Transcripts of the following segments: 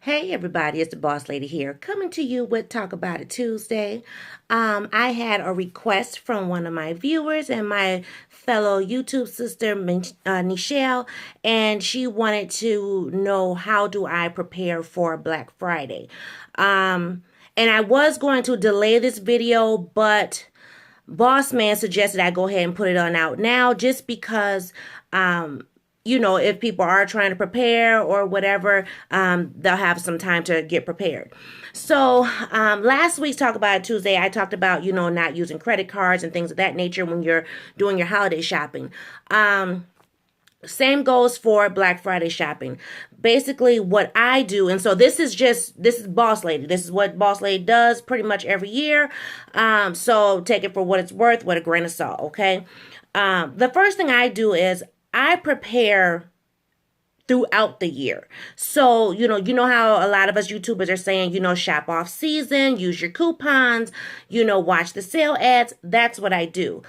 Hey everybody, it's the Boss Lady here, coming to you with Talk About It Tuesday. I had a request from one of my viewers and my fellow YouTube sister, Nichelle, and she wanted to know how do I prepare for Black Friday. And I was going to delay this video, but Boss Man suggested I go ahead and put it on out now just because if people are trying to prepare or whatever, they'll have some time to get prepared. So last week's Talk About It Tuesday, I talked about, not using credit cards and things of that nature when you're doing your holiday shopping. Same goes for Black Friday shopping. Basically what I do, and so this is Boss Lady. This is what Boss Lady does pretty much every year. So take it for what it's worth, with a grain of salt, okay? The first thing I do is I prepare throughout the year. So, you know how a lot of us YouTubers are saying, shop off season, use your coupons, watch the sale ads. That's what I do.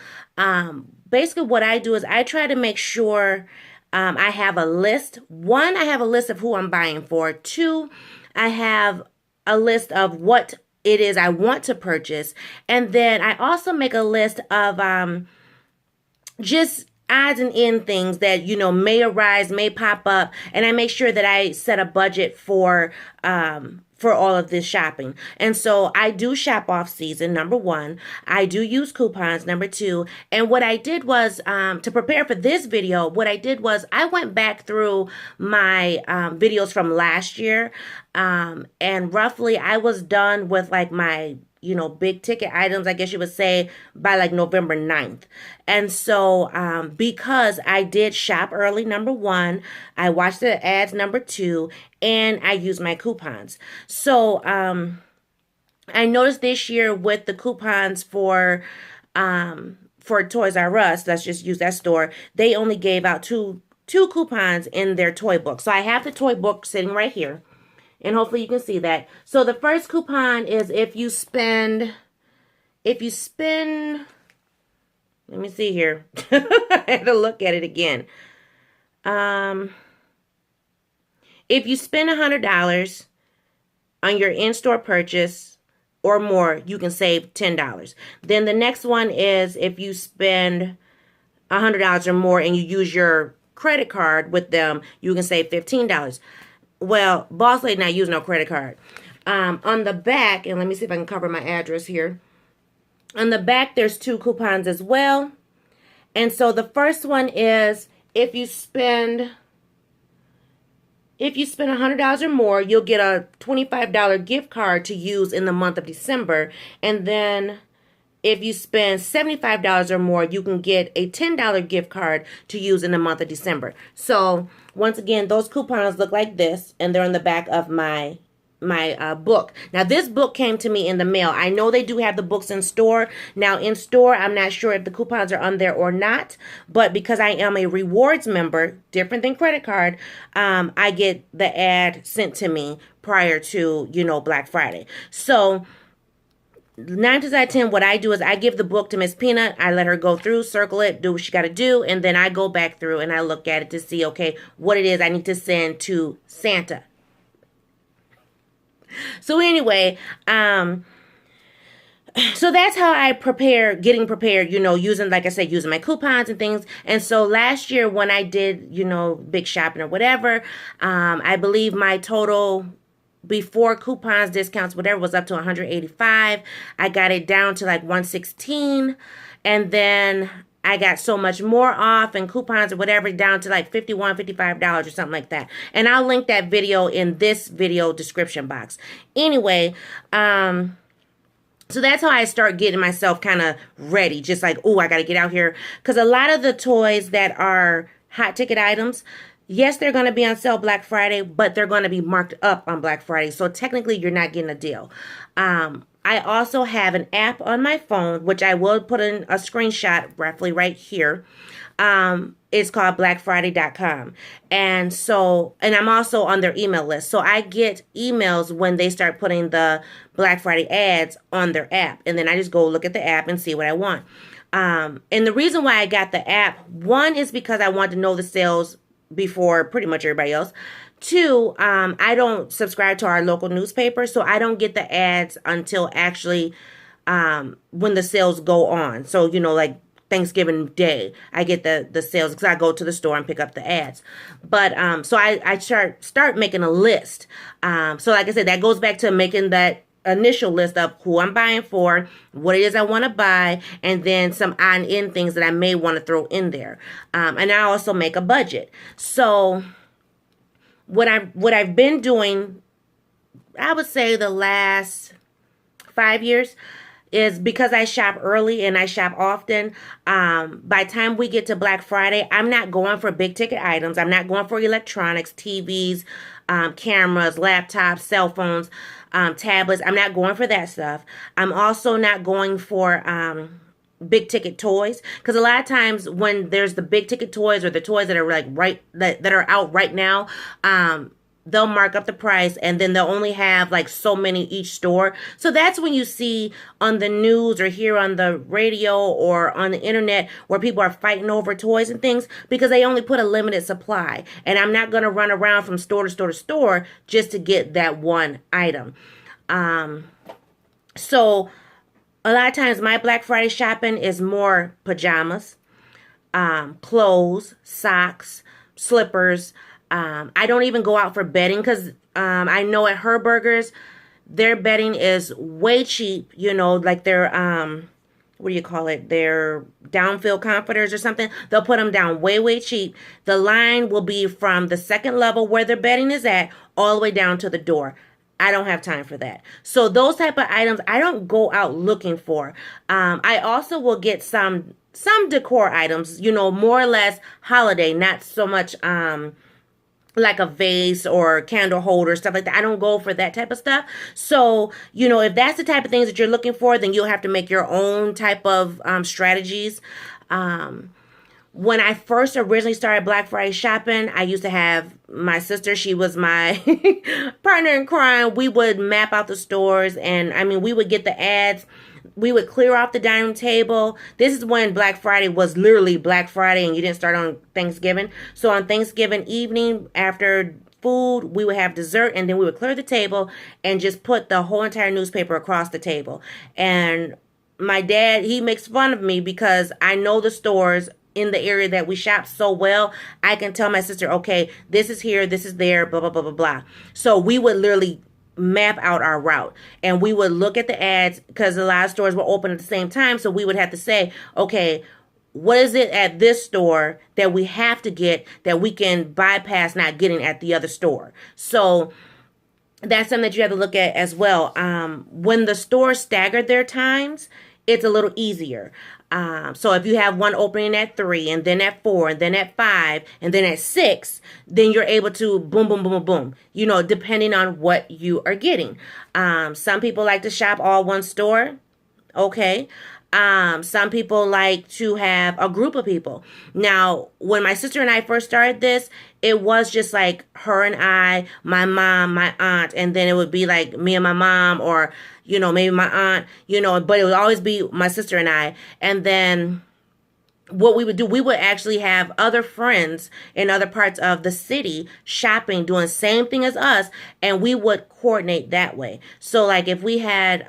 Basically what I do is I try to make sure I have a list. One, I have a list of who I'm buying for. Two, I have a list of what it is I want to purchase. And then I also make a list of just odds and end things that may arise, may pop up, and I make sure that I set a budget for all of this shopping. And so I do shop off season, number one. I do use coupons, number two. And what I did was, to prepare for this video, what I did was I went back through my videos from last year, and roughly I was done with like my big ticket items, I guess you would say, by like November 9th. And so because I did shop early, number one, I watched the ads, number two, and I used my coupons. So I noticed this year with the coupons for Toys R Us, let's just use that store, they only gave out two coupons in their toy book. So I have the toy book sitting right here. And hopefully you can see that. So the first coupon is if you spend, let me see here. I had to look at it again. If you spend $100 on your in-store purchase or more, you can save $10. Then the next one is if you spend $100 or more and you use your credit card with them, you can save $15. Well, Boss Lady not use no credit card. On the back, and let me see if I can cover my address here. On the back, there's two coupons as well. And so the first one is if you spend $100 or more, you'll get a $25 gift card to use in the month of December. And then if you spend $75 or more, you can get a $10 gift card to use in the month of December. So once again, those coupons look like this, and they're on the back of my book. Now, this book came to me in the mail. I know they do have the books in store. Now, in store, I'm not sure if the coupons are on there or not, but because I am a rewards member, different than credit card, I get the ad sent to me prior to, Black Friday. So 9 times out of 10, what I do is I give the book to Miss Peanut. I let her go through, circle it, do what she got to do, and then I go back through and I look at it to see, okay, what it is I need to send to Santa. So anyway, so that's how I getting prepared, using, like I said, using my coupons and things. And so last year when I did, big shopping or whatever, I believe my total before coupons, discounts, whatever, was up to $185. I got it down to like $116, and then I got so much more off and coupons or whatever down to like $51, $55 or something like that. And I'll link that video in this video description box. Anyway, so that's how I start getting myself kind of ready. Just like, oh, I got to get out here. Because a lot of the toys that are hot ticket items, yes, they're going to be on sale Black Friday, but they're going to be marked up on Black Friday. So technically, you're not getting a deal. I also have an app on my phone, which I will put in a screenshot roughly right here. It's called blackfriday.com. And I'm also on their email list. So I get emails when they start putting the Black Friday ads on their app. And then I just go look at the app and see what I want. And the reason why I got the app, one is because I want to know the sales before pretty much everybody else. Two, I don't subscribe to our local newspaper, so I don't get the ads until actually when the sales go on. So, like Thanksgiving Day, I get the sales because I go to the store and pick up the ads. But so I start making a list. So like I said, that goes back to making that initial list of who I'm buying for, what it is I want to buy, and then some on-in things that I may want to throw in there. And I also make a budget. So what I've been doing, I would say the last 5 years, is because I shop early and I shop often. By the time we get to Black Friday, I'm not going for big ticket items. I'm not going for electronics, TVs, cameras, laptops, cell phones, tablets. I'm not going for that stuff. I'm also not going for big ticket toys, because a lot of times when there's the big ticket toys or the toys that are like that are out right now, they'll mark up the price and then they'll only have like so many each store. So that's when you see on the news or hear on the radio or on the internet where people are fighting over toys and things, because they only put a limited supply. And I'm not going to run around from store to store to store just to get that one item. So a lot of times my Black Friday shopping is more pajamas, clothes, socks, slippers. I don't even go out for bedding because I know at Herberger's, their bedding is way cheap. Like their, what do you call it? Their downfield comforters or something. They'll put them down way, way cheap. The line will be from the second level where their bedding is at all the way down to the door. I don't have time for that. So those type of items, I don't go out looking for. I also will get some decor items, more or less holiday, not so much, like a vase or candle holder, stuff like that. I don't go for that type of stuff. So, if that's the type of things that you're looking for, then you'll have to make your own type of strategies. When I first originally started Black Friday shopping, I used to have my sister. She was my partner in crime. We would map out the stores, and we would get the ads. We would clear off the dining table. This is when Black Friday was literally Black Friday and you didn't start on Thanksgiving. So on Thanksgiving evening, after food, we would have dessert, and then we would clear the table and just put the whole entire newspaper across the table. And my dad, he makes fun of me because I know the stores in the area that we shop so well. I can tell my sister, okay, this is here, this is there, blah, blah, blah, blah, blah. So we would literally map out our route, and we would look at the ads because a lot of stores were open at the same time. So we would have to say, okay, what is it at this store that we have to get that we can bypass not getting at the other store? So that's something that you have to look at as well. When the stores staggered their times, it's a little easier. So if you have one opening at 3 and then at 4 and then at 5 and then at 6, then you're able to boom, boom, boom, boom, boom, depending on what you are getting. Some people like to shop all one store. Okay. Some people like to have a group of people. Now, when my sister and I first started this, it was just like her and I, my mom, my aunt, and then it would be like me and my mom, or, maybe my aunt, but it would always be my sister and I. And then what we would do, we would actually have other friends in other parts of the city shopping, doing the same thing as us, and we would coordinate that way. So like if we had,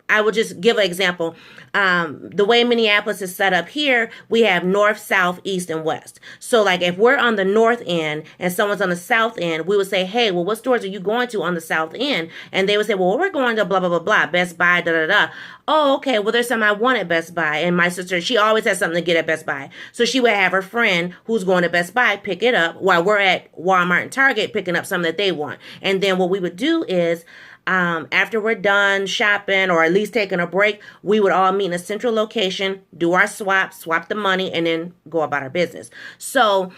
I will just give an example. The way Minneapolis is set up here, we have north, south, east, and west. So like if we're on the north end and someone's on the south end, we would say, hey, well, what stores are you going to on the south end? And they would say, well, we're going to blah, blah, blah, blah, Best Buy, da, da, da. Oh, okay, well, there's something I want at Best Buy. And my sister, she always has something to get at Best Buy. So she would have her friend who's going to Best Buy pick it up while we're at Walmart and Target picking up something that they want. And then what we would do is, after we're done shopping or at least taking a break, we would all meet in a central location, do our swap the money, and then go about our business. So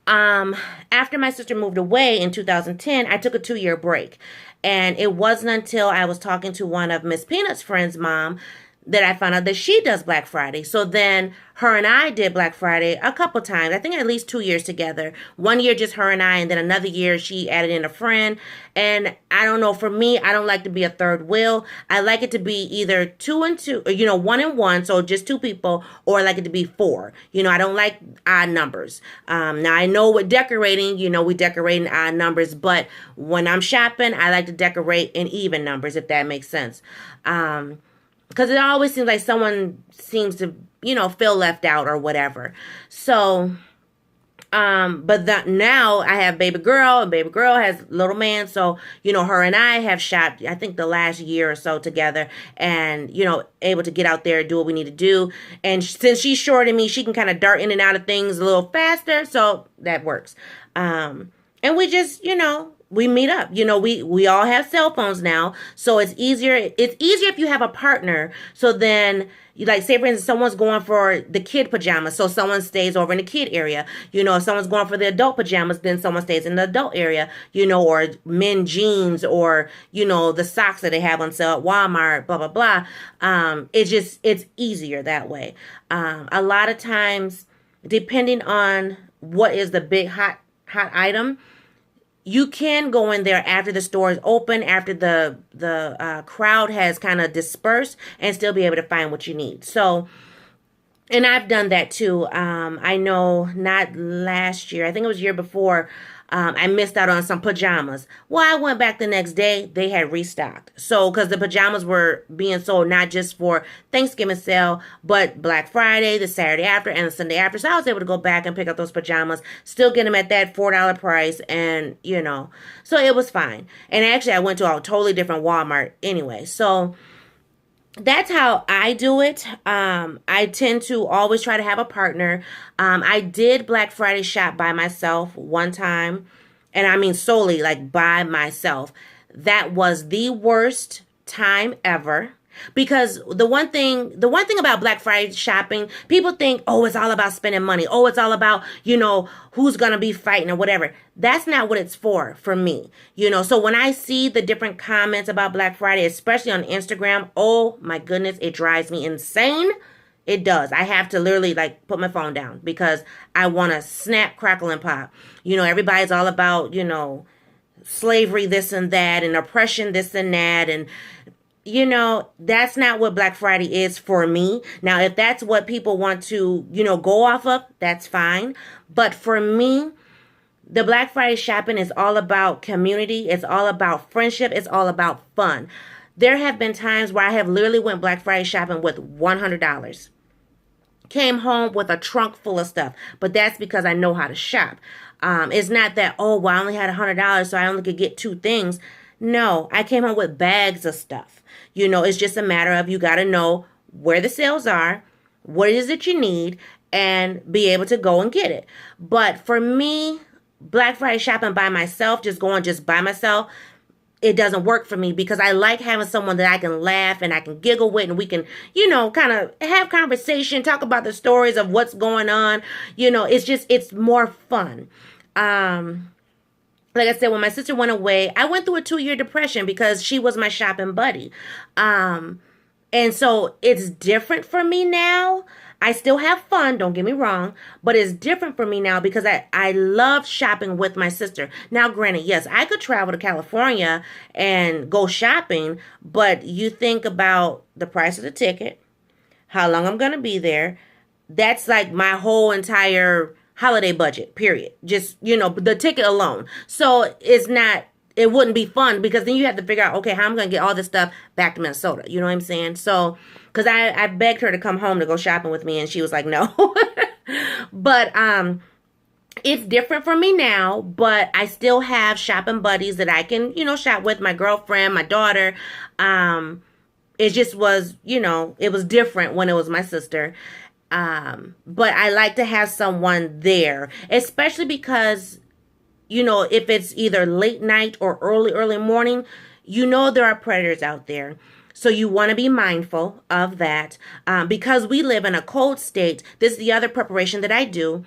after my sister moved away in 2010, I took a 2-year break. And it wasn't until I was talking to one of Miss Peanut's friend's mom that I found out that she does Black Friday. So then her and I did Black Friday a couple times. I think at least 2 years together. One year just her and I, and then another year she added in a friend. And I don't know, for me, I don't like to be a third wheel. I like it to be either two and two, or, one and one, so just two people, or I like it to be four. I don't like odd numbers. Now I know with decorating, we decorate in odd numbers, but when I'm shopping, I like to decorate in even numbers, if that makes sense. Because it always seems like someone seems to, feel left out or whatever. So, but now I have baby girl, and baby girl has little man. So, her and I have shopped, I think the last year or so together, and, able to get out there and do what we need to do. And since she's shorter than me, she can kind of dart in and out of things a little faster. So that works. And we just, we meet up. We all have cell phones now, so it's easier. It's easier if you have a partner. So then, like, say for instance, someone's going for the kid pajamas, so someone stays over in the kid area. If someone's going for the adult pajamas, then someone stays in the adult area. Or men jeans, or the socks that they have on sale at Walmart. Blah blah blah. It's easier that way. A lot of times, depending on what is the big hot item, you can go in there after the store is open, after the crowd has kind of dispersed, and still be able to find what you need. So, and I've done that too. I know not last year, I think it was the year before, I missed out on some pajamas. Well, I went back the next day, they had restocked. So, because the pajamas were being sold not just for Thanksgiving sale, but Black Friday, the Saturday after, and the Sunday after. So I was able to go back and pick up those pajamas, still get them at that $4 price, and, so it was fine. And actually, I went to a totally different Walmart anyway. So that's how I do it. I tend to always try to have a partner. I did Black Friday shop by myself one time, and I mean solely like by myself. That was the worst time ever. Because the one thing about Black Friday shopping, people think, oh, it's all about spending money. Oh, it's all about, who's going to be fighting or whatever. That's not what it's for me. So when I see the different comments about Black Friday, especially on Instagram, oh my goodness, it drives me insane. It does. I have to literally put my phone down because I want to snap, crackle, and pop. Everybody's all about, slavery, this and that, and oppression, this and that, and that's not what Black Friday is for me. Now, if that's what people want to, go off of, that's fine. But for me, the Black Friday shopping is all about community. It's all about friendship. It's all about fun. There have been times where I have literally went Black Friday shopping with $100. Came home with a trunk full of stuff. But that's because I know how to shop. It's not that, oh, well, I only had $100, so I only could get two things. No, I came home with bags of stuff. It's just a matter of you got to know where the sales are, what it is that you need, and be able to go and get it. But for me, Black Friday shopping by myself, just by myself, it doesn't work for me because I like having someone that I can laugh and I can giggle with, and we can, kind of have conversation, talk about the stories of what's going on. It's more fun. Like I said, when my sister went away, I went through a 2-year depression because she was my shopping buddy. And so it's different for me now. I still have fun, don't get me wrong, but it's different for me now because I love shopping with my sister. Now, granted, yes, I could travel to California and go shopping, but you think about the price of the ticket, how long I'm going to be there. That's like my whole entire holiday budget, period. Just, the ticket alone. So it wouldn't be fun because then you have to figure out, okay, how I'm going to get all this stuff back to Minnesota. You know what I'm saying? So, because I begged her to come home to go shopping with me and she was like, no. But it's different for me now, but I still have shopping buddies that I can, shop with, my girlfriend, my daughter. It just was, it was different when it was my sister. But I like to have someone there, especially because, if it's either late night or early morning, there are predators out there. So you want to be mindful of that. Because we live in a cold state, this is the other preparation that I do.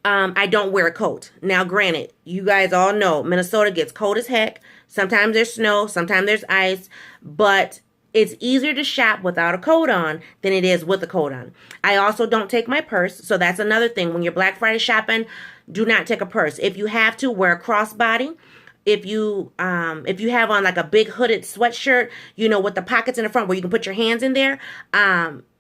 I don't wear a coat. Now, granted, you guys all know Minnesota gets cold as heck. Sometimes there's snow, sometimes there's ice, but It's easier to shop without a coat on than it is with a coat on. I also don't take my purse, so that's another thing. When you're Black Friday shopping, do not take a purse. If you have to, wear a crossbody. If you have on like a big hooded sweatshirt, with the pockets in the front where you can put your hands in there,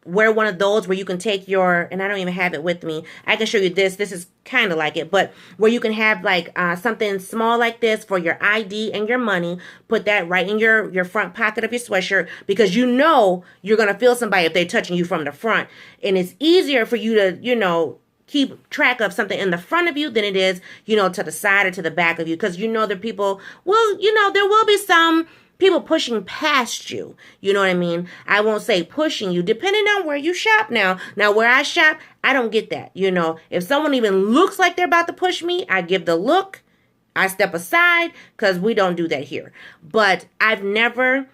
wear one of those where you can take your, and I don't even have it with me. I can show you this. This is kind of like it, but where you can have like something small like this for your ID and your money. Put that right in your front pocket of your sweatshirt, because you're going to feel somebody if they're touching you from the front. And it's easier for you to, keep track of something in the front of you than it is, to the side or to the back of you. Because the people, well, there will be some people pushing past you. You know what I mean? I won't say pushing you, depending on where you shop now. Now, where I shop, I don't get that. If someone even looks like they're about to push me, I give the look. I step aside, because we don't do that here. But I've never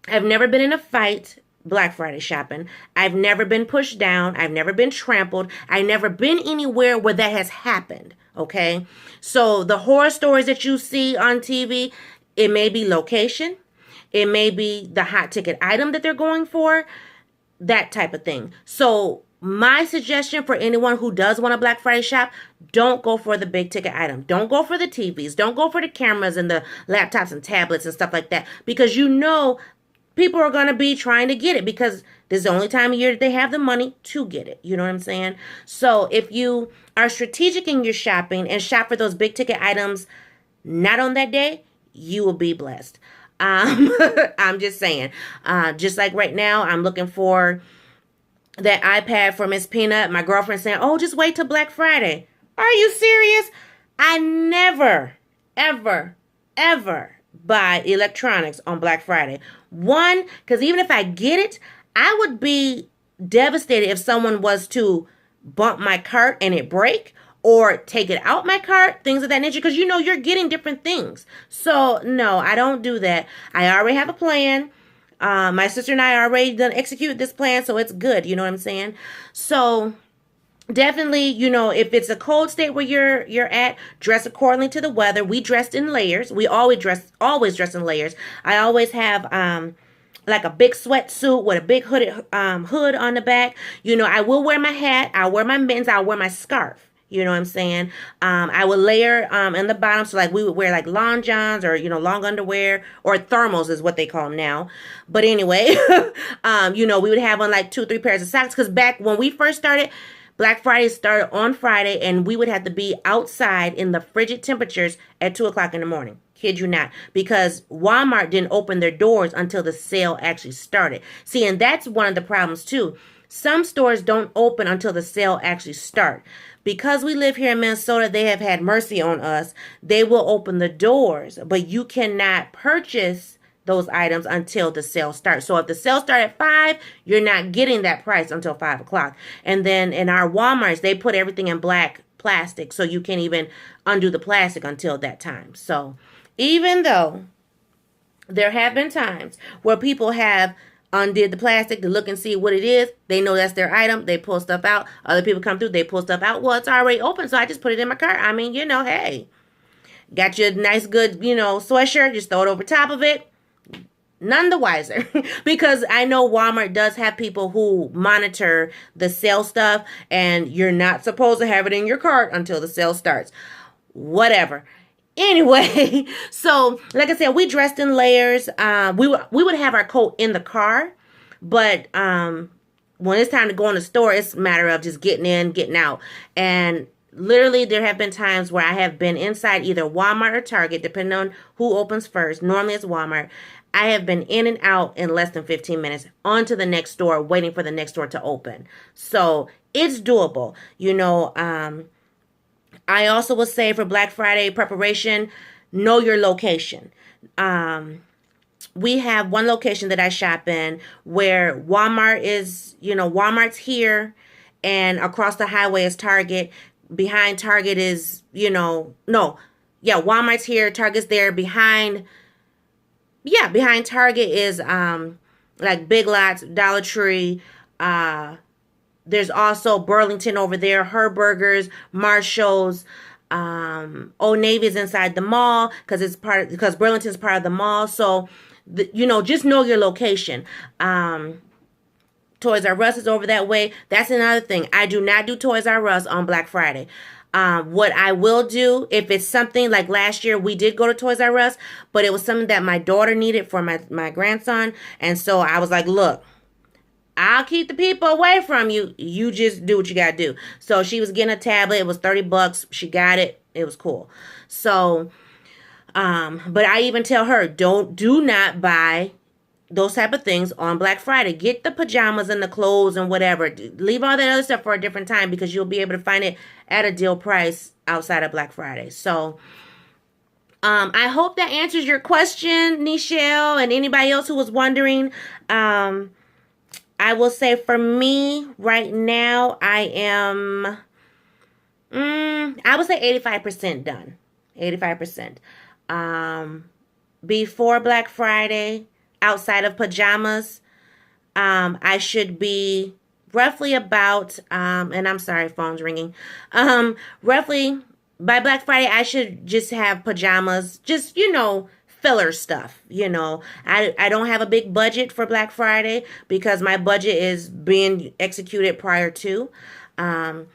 been in a fight Black Friday shopping. I've never been pushed down. I've never been trampled. I've never been anywhere where that has happened. Okay. So the horror stories that you see on TV, it may be location. It may be the hot ticket item that they're going for, that type of thing. So my suggestion for anyone who does want a Black Friday shop, don't go for the big ticket item. Don't go for the TVs. Don't go for the cameras and the laptops and tablets and stuff like that, because people are going to be trying to get it, because this is the only time of year that they have the money to get it. You know what I'm saying? So if you are strategic in your shopping and shop for those big ticket items not on that day, you will be blessed. I'm just saying. Just like right now, I'm looking for that iPad for Miss Peanut. My girlfriend saying, oh, just wait till Black Friday. Are you serious? I never, ever, ever buy electronics on Black Friday. One, because even if I get it, I would be devastated if someone was to bump my cart and it break, or take it out my cart, things of that nature, because you're getting different things. So no, I don't do that. I already have a plan. My sister and I already done execute this plan, so it's good. You know what I'm saying? So definitely, if it's a cold state where you're at, dress accordingly to the weather. We dressed in layers. We always dress in layers. I always have like a big sweatsuit with a big hood on the back. I will wear my hat. I'll wear my mittens. I'll wear my scarf. You know what I'm saying? I would layer in the bottom. So like we would wear like long johns, or, long underwear, or thermals is what they call them now. But anyway, we would have on like 2-3 pairs of socks, because back when we first started, Black Friday started on Friday, and we would have to be outside in the frigid temperatures at 2 o'clock in the morning. Kid you not. Because Walmart didn't open their doors until the sale actually started. See, and that's one of the problems too. Some stores don't open until the sale actually starts. Because we live here in Minnesota, they have had mercy on us. They will open the doors, but you cannot purchase those items until the sale starts. So if the sale starts at 5, you're not getting that price until 5 o'clock. And then in our Walmarts, they put everything in black plastic, so you can't even undo the plastic until that time. So even though there have been times where people have undid the plastic to look and see what it is, they know that's their item, they pull stuff out. Other people come through, they pull stuff out. Well, it's already open, so I just put it in my cart. I mean, hey, got you a nice, good, sweatshirt, just throw it over top of it. None the wiser. Because I know Walmart does have people who monitor the sale stuff, and you're not supposed to have it in your cart until the sale starts. Whatever. Anyway, so like I said, we dressed in layers. We would have our coat in the car, but when it's time to go in the store, it's a matter of just getting in, getting out. And literally, there have been times where I have been inside either Walmart or Target, depending on who opens first. Normally, it's Walmart. I have been in and out in less than 15 minutes, on to the next store, waiting for the next store to open. So it's doable. I also will say for Black Friday preparation, know your location. We have one location that I shop in where Walmart is, Walmart's here, and across the highway is Target. Behind Target is, Walmart's here, Target's there. Behind Target is like Big Lots, Dollar Tree, there's also Burlington over there, Her Burgers, Marshall's, Old Navy's inside the mall, because Burlington's part of the mall. So just know your location. Toys R Us is over that way. That's another thing. I do not do Toys R Us on Black Friday. What I will do, if it's something like last year, we did go to Toys R Us, but it was something that my daughter needed for my grandson. And so I was like, look, I'll keep the people away from you. You just do what you got to do. So she was getting a tablet. It was $30. She got it. It was cool. So, but I even tell her, do not buy those type of things on Black Friday. Get the pajamas and the clothes and whatever. Leave all that other stuff for a different time because you'll be able to find it at a deal price outside of Black Friday. So, I hope that answers your question, Nichelle, and anybody else who was wondering. I will say for me right now, I would say 85% done. 85%. Before Black Friday, outside of pajamas, I should be roughly about, and I'm sorry, phone's ringing. Roughly by Black Friday, I should just have pajamas, just, filler stuff. I don't have a big budget for Black Friday because my budget is being executed prior to. As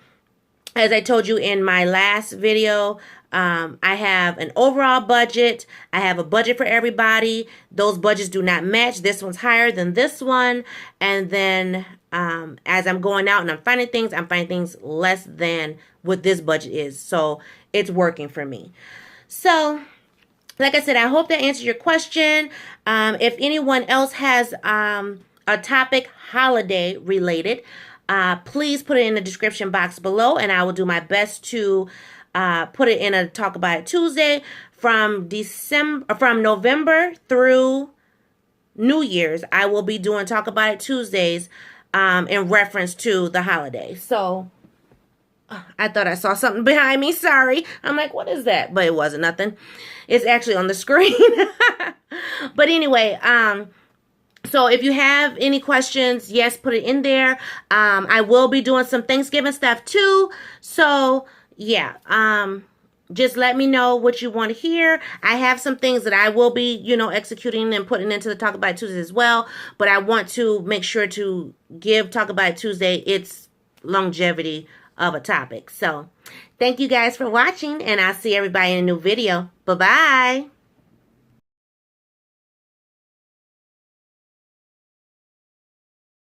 I told you in my last video, I have an overall budget. I have a budget for everybody. Those budgets do not match. This one's higher than this one. And then as I'm going out and I'm finding things less than what this budget is. So it's working for me. So like I said, I hope that answers your question. If anyone else has a topic holiday related, please put it in the description box below, and I will do my best to put it in a Talk About It Tuesday from November through New Year's. I will be doing Talk About It Tuesdays in reference to the holiday. So I thought I saw something behind me. Sorry. I'm like, what is that? But it wasn't nothing. It's actually on the screen. But anyway, so if you have any questions, yes, put it in there. I will be doing some Thanksgiving stuff too. So yeah, just let me know what you want to hear. I have some things that I will be, executing and putting into the Talk About It Tuesday as well. But I want to make sure to give Talk About It Tuesday its longevity of a topic. So thank you guys for watching, and I'll see everybody in a new video. Bye-bye.